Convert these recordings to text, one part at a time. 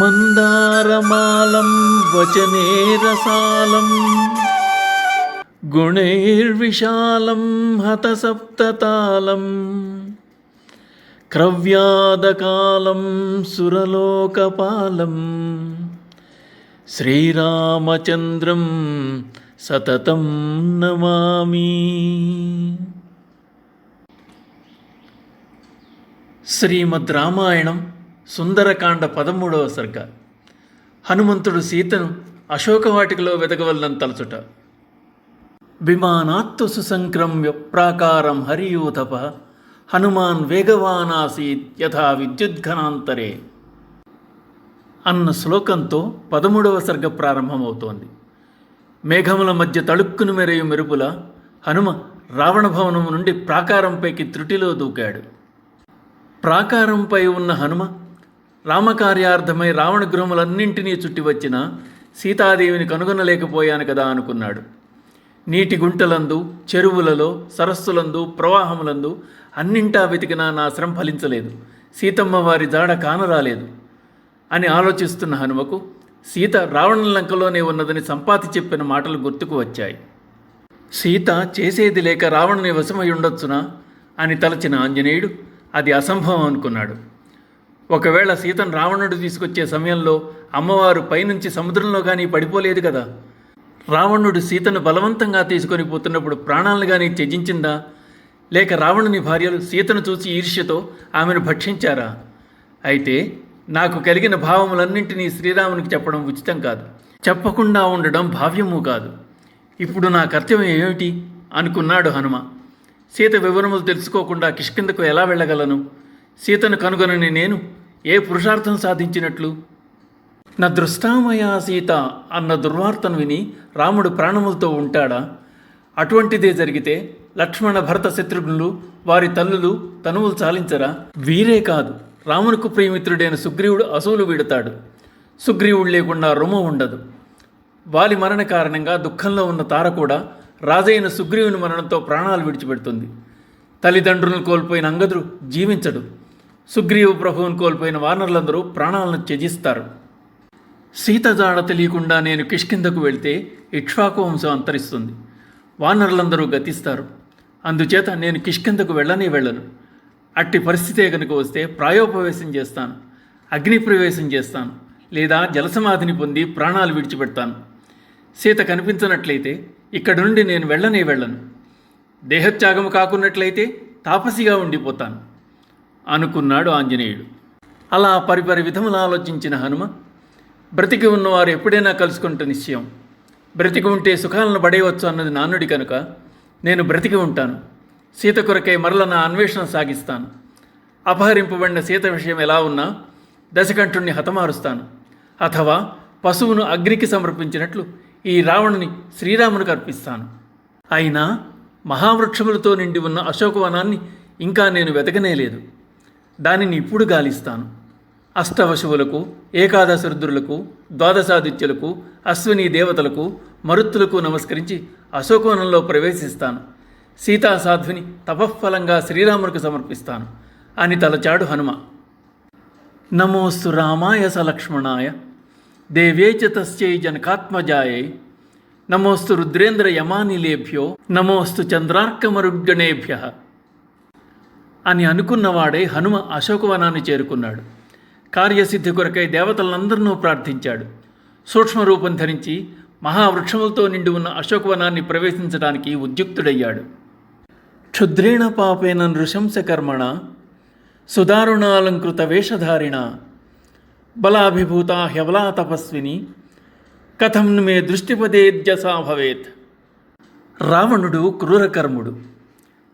మందారమాలం వచనే రసాలం గుణైర్విశాలం హతసప్తతాళం క్రవ్యాదకాలం సురలోకపాలం శ్రీరామచంద్రం సతతం నమామి. శ్రీమద్ రామాయణం సుందరకాండ 13వ సర్గ. హనుమంతుడు సీతను అశోకవాటికలో వెతకవలనని తలచుట. విమానాత్తు సుసంక్రమ్య ప్రాకారం హరియూతప హనుమాన్ వేగవానాసీత్ యథా విద్యుద్ఘనాంతరే అన్న శ్లోకంతో 13వ సర్గ ప్రారంభమవుతోంది. మేఘముల మధ్య తళుక్కును మెరయు మెరుపుల హనుమ రావణ భవనము నుండి ప్రాకారంపైకి త్రుటిలో దూకాడు. ప్రాకారంపై ఉన్న హనుమ రామకార్యార్థమై రావణ గృహములన్నింటినీ చుట్టి వచ్చిన సీతాదేవిని కనుగొనలేకపోయాను కదా అనుకున్నాడు. నీటి గుంటలందు, చెరువులలో, సరస్సులందు, ప్రవాహములందు అన్నింటా వెతికినా నా శ్రమ ఫలించలేదు, సీతమ్మ వారి జాడ కానరాలేదు అని ఆలోచిస్తున్న హనుమకు సీత రావణ లంకలోనే ఉన్నదని సంపాతి చెప్పిన మాటలు గుర్తుకు వచ్చాయి. సీత చేసేది లేక రావణుని వశమై ఉండొచ్చునా అని తలచిన ఆంజనేయుడు అది అసంభవం అనుకున్నాడు. ఒకవేళ సీతను రావణుడు తీసుకొచ్చే సమయంలో అమ్మవారు పైనుంచి సముద్రంలో కానీ పడిపోలేదు కదా. రావణుడు సీతను బలవంతంగా తీసుకొని పోతున్నప్పుడు ప్రాణాలను కానీ త్యజించిందా, లేక రావణుని భార్యలు సీతను చూసి ఈర్ష్యతో ఆమెను భక్షించారా? అయితే నాకు కలిగిన భావములన్నింటినీ శ్రీరామునికి చెప్పడం ఉచితం కాదు, చెప్పకుండా ఉండడం భావ్యము కాదు. ఇప్పుడు నా కర్తవ్యం ఏమిటి అనుకున్నాడు హనుమ. సీత వివరములు తెలుసుకోకుండా కిష్కిందకు ఎలా వెళ్ళగలను? సీతను కనుగొనని నేను ఏ పురుషార్థం సాధించినట్లు? నా దృష్టామయా సీత అన్న దుర్వార్తను విని రాముడు ప్రాణములతో ఉంటాడా? అటువంటిదే జరిగితే లక్ష్మణ, భరత, శత్రుఘ్నులు, వారి తల్లులు తనువులు చాలించరా? వీరే కాదు, రామునికి ప్రియమిత్రుడైన సుగ్రీవుడు అసూలు వీడతాడు. సుగ్రీవుడు లేకుండా రొమ్ము ఉండదు. వాలి మరణ కారణంగా దుఃఖంలో ఉన్న తార కూడా రాజైన సుగ్రీవుని మరణంతో ప్రాణాలు విడిచిపెడుతుంది. తల్లిదండ్రులను కోల్పోయిన అంగదుడు జీవించడు. సుగ్రీవ ప్రభువును కోల్పోయిన వానరులందరూ ప్రాణాలను త్యజిస్తారు. సీత జాడ తెలియకుండా నేను కిష్కిందకు వెళ్తే ఇక్ష్వాకు వంశం అంతరిస్తుంది, వానరులందరూ గతిస్తారు. అందుచేత నేను కిష్కిందకు వెళ్ళను. అట్టి పరిస్థితే కనుక వస్తే ప్రాయోపవేశం చేస్తాను, అగ్ని ప్రవేశం చేస్తాను, లేదా జలసమాధిని పొంది ప్రాణాలు విడిచిపెడతాను. సీత కనిపించనట్లయితే ఇక్కడి నుండి నేను వెళ్ళను. దేహత్యాగము కాకున్నట్లయితే తాపసిగా ఉండిపోతాను అనుకున్నాడు ఆంజనేయుడు. అలా పరిపరి విధములు ఆలోచించిన హనుమ, బ్రతికి ఉన్నవారు ఎప్పుడైనా కలుసుకుంటే నిశ్చయం, బ్రతికి ఉంటే సుఖాలను పడేయవచ్చు అన్నది నానుడి కనుక నేను బ్రతికి ఉంటాను. సీత కొరకై మరల నా అన్వేషణ సాగిస్తాను. అపహరింపబడిన సీత విషయం ఎలా ఉన్నా దశకంఠుణ్ణి హతమారుస్తాను. అథవా పశువును అగ్నికి సమర్పించినట్లు ఈ రావణుని శ్రీరామునికి అర్పిస్తాను. అయినా మహావృక్షములతో నిండి ఉన్న అశోకవనాన్ని ఇంకా నేను వెతకనేలేదు. దానిని ఇప్పుడు గాలిస్తాను. అష్టవశువులకు, ఏకాదశ రుద్రులకు, ద్వాదశాదిత్యులకు, అశ్విని దేవతలకు, మరుత్తులకు నమస్కరించి అశోకవనంలో ప్రవేశిస్తాను. సీతాసాధ్విని తపఃఫలంగా శ్రీరామునికి సమర్పిస్తాను అని తలచాడు హనుమ. నమోస్తు రామాయ సలక్ష్మణాయ దేవ్యై చ తస్యై జనకాత్మజాయై నమోస్తు రుద్రేంద్ర యమానిలేభ్యో నమోస్తు చంద్రార్కమరుగ్గణేభ్య అని అనుకున్నవాడే హనుమ అశోకవనాన్ని చేరుకున్నాడు. కార్యసిద్ధి కొరకై దేవతలందరినూ ప్రార్థించాడు. సూక్ష్మరూపం ధరించి మహావృక్షములతో నిండి ఉన్న అశోకవనాన్ని ప్రవేశించడానికి ఉద్యుక్తుడయ్యాడు. క్షుద్రేణ పాపేన నృశంసకర్మణ సుదారుణాలంకృత వేషధారిణ బలాభిభూత హ్యబలా తపస్విని కథం మే దృష్టిపదేద్యసా భవేత్. రావణుడు క్రూరకర్ముడు,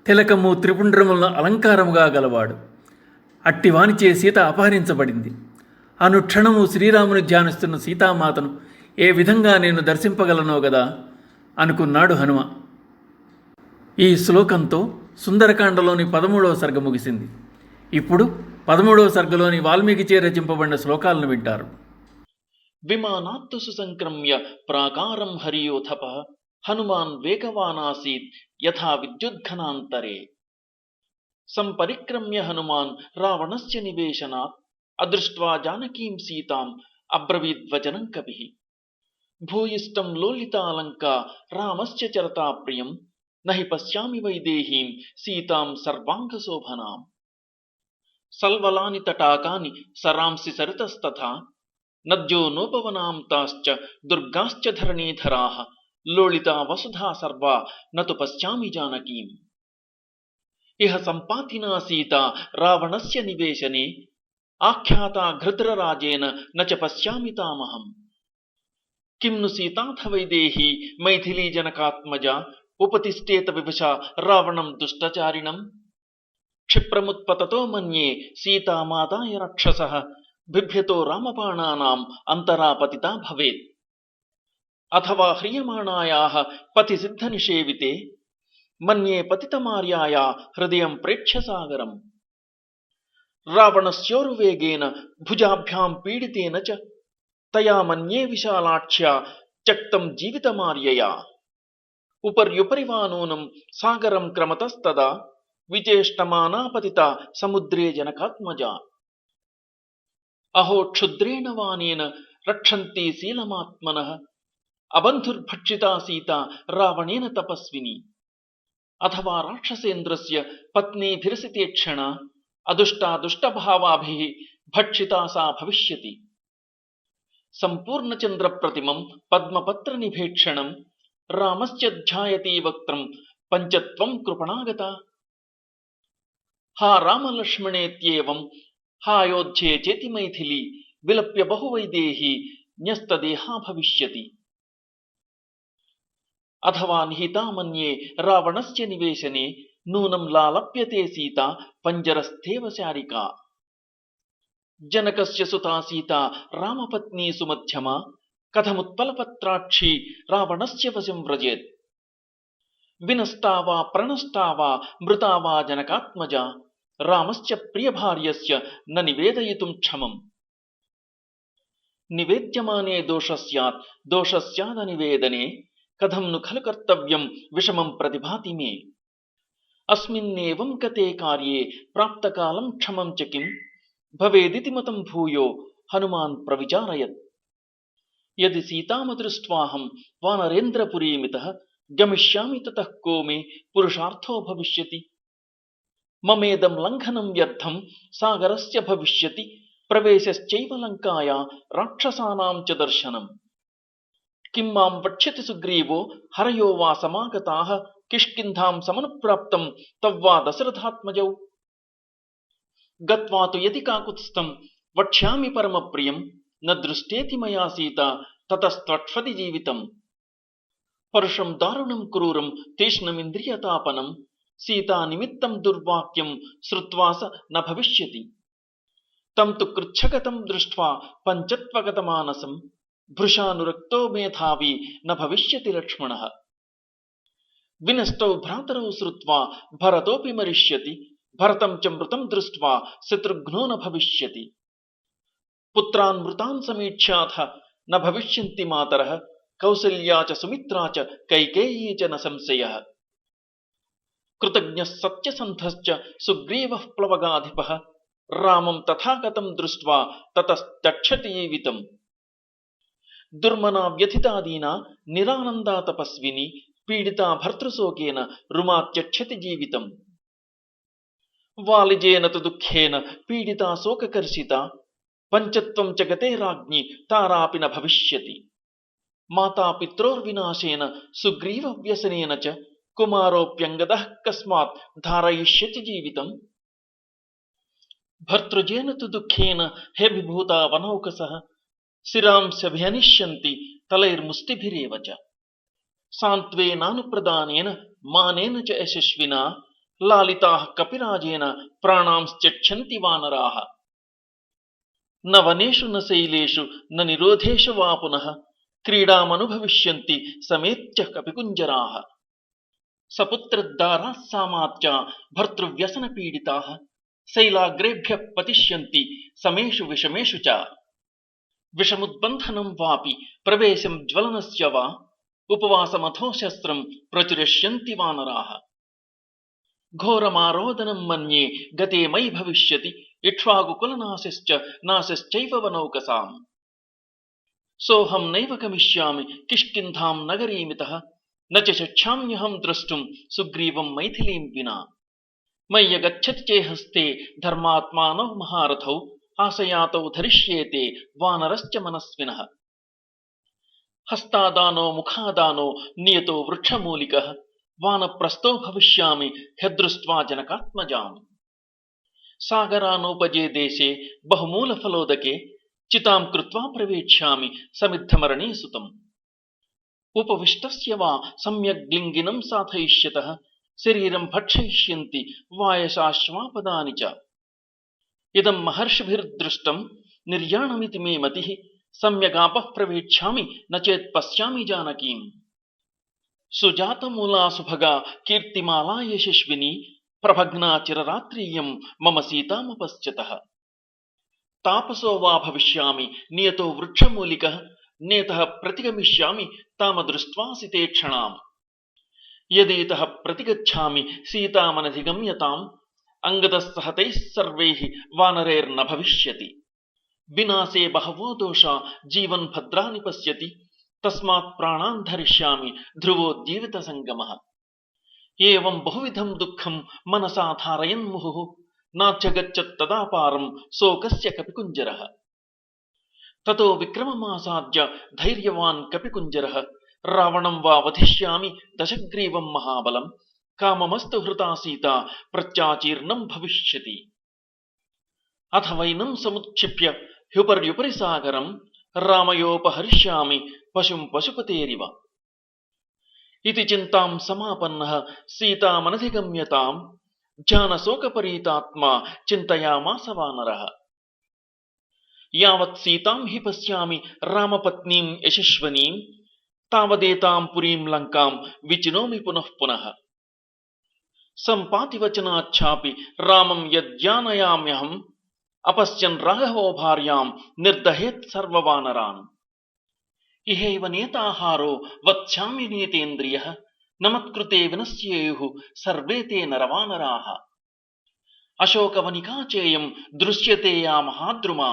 తిలకము త్రిపుండ్రములను అలంకారముగా గలవాడు. అట్టివానిచే సీత అపహరించబడింది. అనుక్షణము శ్రీరాముని ధ్యానిస్తున్న సీతామాతను ఏ విధంగా నేను దర్శింపగలనో గదా అనుకున్నాడు హనుమ. ఈ శ్లోకంతో సుందరకాండలోని 13వ సర్గ ముగిసింది. ఇప్పుడు 13వ సర్గలోని వాల్మీకిచే రచింపబడిన శ్లోకాలను వింటారు. విమానాత్తు సుసంక్రమ్య ప్రాకారం హరియోథప హనుమాన్ వేగవానాసీత్ యథా విద్యుద్ఘనాంతరే. సంపరిక్రమ్య హనుమాన్ రావణస్య నివేశనాత్ అదృష్ట్వా జానకీం సీతాం अब्रवीद्वचनं कविः। भूयिष्ठं लोलितालङ्का रामस्य चरता प्रियं न हि पश्यामि वैदेहीं सीतां सर्वाङ्गशोभनाम्। सल्वलानि तटाकानि सरांसि सरितस्तथा नद्यो नोपवनां ताश्च दुर्गाश्च धरणीधराः लोलिता वसुधा सर्वा न तु पश्यामि जानकीम्। इह सम्पातिना सीता रावणस्य निवेशने आख्याता घृद्रराजेन न च पश्यामि तामहम्। किं नु सीताथ वैदेही मैथिली जनकात्मजा उपतिष्ठेत विवशा रावणं दुष्टचारिणम्। क्षिप्रमुत्पततो मन्ये सीतामादाय राक्षसः बिभ्यतो रामबाणानाम् अन्तरापतिता भवेत्। अथवा ह्रियमाणायाः पतिसिद्धनिषेविते मन्ये पतितमार्याया हृदयं प्रेक्ष्य सागरम्। रावणस्योरुवेगेन भुजाभ्यां पीडितेन च तया मन्ये विशालाक्ष्या चक्तं जीवितमार्यया। उपर्युपरि वा नूनं सागरं क्रमतस्तदा विचेष्टमाना पतिता समुद्रे जनकात्मजा। अहो क्षुद्रेण वानेन रक्षन्ति शीलमात्मनः अबन्धुर्भक्षिता सीता रावणेन तपस्विनी। अथवा राक्षसेन्द्रस्य पत्नीभिरसिते क्षणा अदुष्टा दुष्टभावाभिः भक्षिता सा भविष्यति। सम्पूर्णचन्द्रप्रतिमं पद्मपत्रनिभेक्षणं रामस्य ध्यायति वक्त्रं पञ्चत्वं कृपणागता। हा रामलक्ष्मणेत्येवं हायोध्ये चेति मैथिली विलप्य बहुवैदेही न्यस्तदेहा भविष्यति। अथवा निहिता मन्ये रावणस्य निवेशने नूनं लालप्यते सीता पञ्जरस्थेव शारिका। जनकस्य सुता सीता रामपत्नी सुमध्यमा कथमुत्पलपत्राक्षी रावणस्य वशं व्रजेत्। विनष्टा वा प्रणष्टा वा मृता वा जनकात्मजा रामस्य प्रियभार्यस्य न निवेदयितुं क्षमम्। निवेद्यमाने दोषस्यादनिवेदने कथं नु खलु कर्तव्यं विषमं प्रतिभाति मे। अस्मिन्नेवं गते कार्ये प्राप्तकालं क्षमं च किं भवेदिति मतं भूयो हनुमान् प्रविचारयत्। यदि सीतामदृष्ट्वाहं वानरेन्द्रपुरीमितः गमिष्यामि ततः को मे पुरुषार्थो भविष्यति। ममेदं लङ्घनं व्यर्थं सागरस्य भविष्यति प्रवेशश्चैव लङ्काया राक्षसानां च दर्शनम्। किं मां वक्ष्यति सुग्रीवो हरयो वा समागताः किष्किन्धां समनुप्राप्तं तव्वा दशरथात्मजौ। गत्वा तु यदि काकुत्स्थं वक्ष्यामि परमप्रियं न दृष्टेति मया सीता ततस्त्वक्ष्यति जीवितम्। परुषं दारुणं क्रूरं तीक्ष्णमिन्द्रियतापनं सीता निमित्तं दुर्वाक्यं श्रुत्वा स न भविष्यति। तं तु कृच्छगतं दृष्ट्वा पञ्चत्वगतमानसं भृशानुरक्तो मेधावी न भविष्यति लक्ष्मणः। विनष्टौ भ्रातरौ श्रुत्वा भरतोऽपि मरिष्यति भरतं च मृतं दृष्ट्वा शत्रुघ्नो न भविष्यति। पुत्रान् मृतान् समीक्ष्याथ न भविष्यन्ति मातरः कौसल्या च सुमित्रा च कैकेयी च न संशयः। कृतज्ञः सत्यसन्धश्च सुग्रीवः प्लवगाधिपः रामं तथागतं दृष्ट्वा ततस्त्यक्षति जीवितम्। दुर्मना व्यथिता दीना निरानन्दा तपस्विनी पीडिता भर्तृशोकेन रुमात्यक्षति जीवितम्। वालिजेन तु दुःखेन पीडिता शोककर्षिता पञ्चत्वं च गते राज्ञी तारापि न भविष्यति। माता पित्रोर्विनाशेन सुग्रीवव्यसनेन च कुमारोऽप्यङ्गदः कस्मात् धारयिष्यति जीवितम्। भर्तृजेन तु दुःखेन हे विभूता वनौकसः शिरांस्यभिहनिष्यन्ति तलैर्मुष्टिभिरेव च। सान्त्वेनानुप्रदानेन मानेन च यशस्विना लालिताः कपिराजेन प्राणांश्चक्षन्ति वानराः। न वनेषु न शैलेषु न निरोधेषु वा पुनः क्रीडामनुभविष्यन्ति समेत्य कपिकुञ्जराः। सपुत्रदाराः सामात्या भर्तृव्यसनपीडिताः शैलाग्रेभ्यः पतिष्यन्ति समेषु विषमेषु च। विषमुद्बन्धनं वापि प्रवेशं ज्वलनस्य वा उपवासमथो शस्त्रं प्रचुरिष्यन्ति वानराः। घोरमारोदनं मन्ये गते मयि भविष्यति इक्ष्वाकुकुलनाशश्च नाशश्चैव वनौकसाम्। सोऽहं नैव गमिष्यामि किष्किन्धां नगरीमितः न च शक्ष्याम्यहं द्रष्टुं सुग्रीवं मैथिलीं विना मय्यगच्छति चेहस्ते धर्मात्मानौ महारथौ आशयातौ धरिष्येते वानरश्च मनस्विनः हस्तादानो मुखादानो नियतो वृक्षमूलिकः वानप्रस्थो भविष्यामि ह्यदृष्ट्वा जनकात्मजाम् सागरानोपजे देशे बहुमूलफलोदके चितां कृत्वा प्रवेक्ष्यामि समिद्धमरणे सुतम् उपविष्टस्य वा सम्यग् लिङ्गिनं साधयिष्यतः शरीरं भक्षयिष्यन्ति वायसाश्वापदानि च इदं महर्षिभिर्दृष्टं निर्याणमिति मे मतिः सम्यगापः प्रवेक्ष्यामि न चेत् पश्यामि जानकीम् सुजातमूला सुभगा कीर्तिमाला यशस्विनी प्रभग्ना चिररात्रियं मम सीतामपश्यतः तापसो वा भविष्यामि नियतो वृक्षमूलिकः नेतः प्रतिगमिष्यामि ताम दृष्ट्वा सितेक्षणाम् यदितः प्रतिगच्छामि सीतामनधिगम्यताम् अंगदः सह तैः सर्वैः वानरैर्न भविष्यति विनाशे बहवो दोषा जीवन् भद्राणि पश्यति तस्मात् प्राणान् धरिष्यामि ध्रुवो जीवितसङ्गमः एवं बहुविधं दुःखं मनसा धारयन् मुहुः नात्यगच्छत्तदा पारं शोकस्य कपिकुञ्जरः ततो विक्रममासाद्य धैर्यवान् कपिकुञ्जरः रावणं वा वधिष्यामि दशग्रीवं महाबलं काममस्तु हृता सीता प्रत्याचीर्णं भविष्यति अथ वैनं समुत्क्षिप्य ह्युपर्युपरि सागरं रामयोपहरिष्यामि पशुं पशुपतेरिव इति चिन्तां समापन्नः सीतामनधिगम्यतां ज्ञानशोकपरीतात्मा चिन्तयामास वानरः यावत् सीतां हि पश्यामि रामपत्नीं यशस्वनीं तावदेतां पुरीं लङ्कां विचिनोमि पुनः पुनः सम्पातिवचनाच्छापि रामं यद्यानयाम्यहम् अपश्यन् राघवो भार्यां निर्दहेत् सर्ववानरान् इहैव नेताहारो वत्स्यामि नीतेन्द्रियः न मत्कृते विनश्येयुः सर्वे ते नरवानराः अशोकवनिका चेयं दृश्यते या महाद्रुमा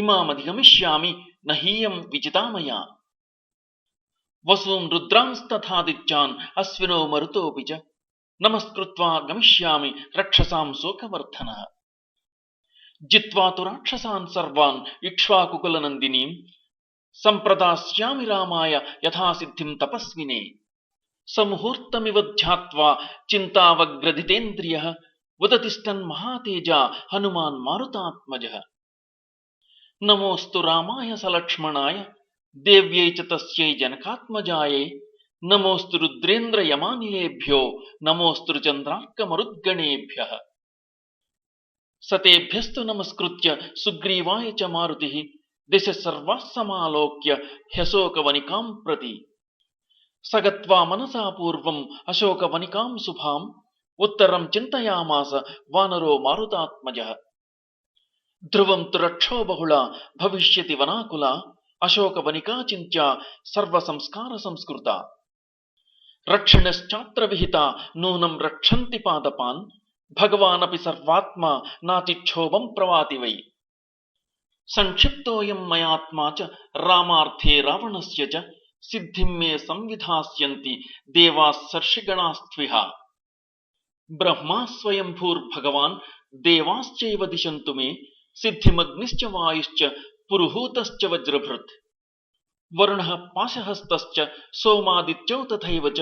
इमामधिगमिष्यामि न हीयं विजिता मया वसून् रुद्रांस्तथादित्यान् अश्विनो मरुतोऽपि च नमस्कृत्वा गमिष्यामि रक्षसां शोकवर्धनः जित्वा तु राक्षसान् सर्वान् इक्ष्वाकुकुलनन्दिनीं सम्प्रदास्यामि रामाय यथासिद्धिं तपस्विने समुहूर्तमिव ध्यात्वा चिन्तावग्रदितेन्द्रियः उदतिष्ठन् महातेजा हनुमान् मारुतात्मजः नमोऽस्तु रामाय सलक्ष्मणाय देव्यै च तस्यै जनकात्मजायै नमोऽस्तु रुद्रेन्द्रयमानिलेभ्यो नमोऽस्तु चन्द्रार्कमरुद्गणेभ्यः सतेभ्यस्तु नमस्कृत्य सुग्रीवाय च मारुतिः दिश सर्वाः समालोक्य ह्यशोकवनिकां प्रति स गत्वा मनसा पूर्वम् अशोकवनिकां शुभाम् उत्तरं चिन्तयामास वानरो मारुतात्मजः ध्रुवं तु रक्षो बहुला भविष्यति वनाकुला अशोकवनिका चिन्त्या सर्वसंस्कारसंस्कृता रक्षिणश्चात्र विहिता नूनं रक्षन्ति पादपान् भगवानपि सर्वात्मा नातिक्षोभं प्रवाति वै संक्षिप्तोऽयं मयात्मा च रामार्थे रावणस्य च सिद्धिं मे संविधास्यन्ति देवाः सर्षिगणास्त्विह ब्रह्मा स्वयंभूर्भगवान् देवाश्चैव दिशन्तु मे सिद्धिमग्निश्च वायुश्च पुरुहूतश्च वज्रभृत् वरुणः पाशहस्तश्च सोमादित्यौ तथैव च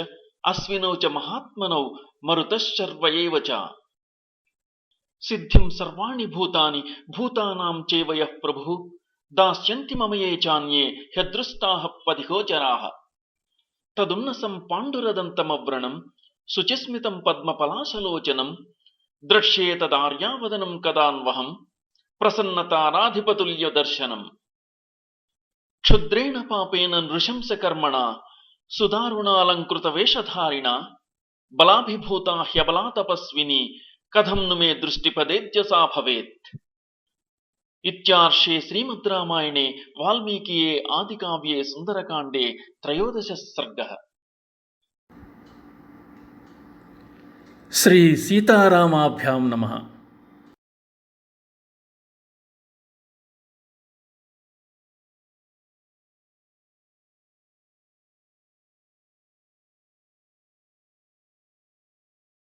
अश्विनौ च महात्मनौ मरुतश्चर्व एव च सिद्धिं सर्वाणि भूतानि भूतानां चैव यः प्रभुः दास्यन्ति मम ये चान्ये ह्यदृष्टाः पथिगोचराः तदुन्नसं पाण्डुरदन्तमव्रणं शुचिस्मितं पद्मपलाशलोचनं द्रक्ष्येतदार्यावदनं कदान्वहं प्रसन्नताराधिपतुल्यदर्शनम् क्षुद्रेण पापेन नृशंसकर्मणा सुदारुणालङ्कृतवेषधारिणा बलाभिभूता ह्यबला तपस्विनी कथं नु मे दृष्टिपदेद्यसा भवेत् इत्यार्षे श्रीमद् रामायणे वाल्मीकिये आदिकाव्ये सुन्दरकाण्डे 13 सर्गः। శ్రీ సీతారామాభ్యాం నమః.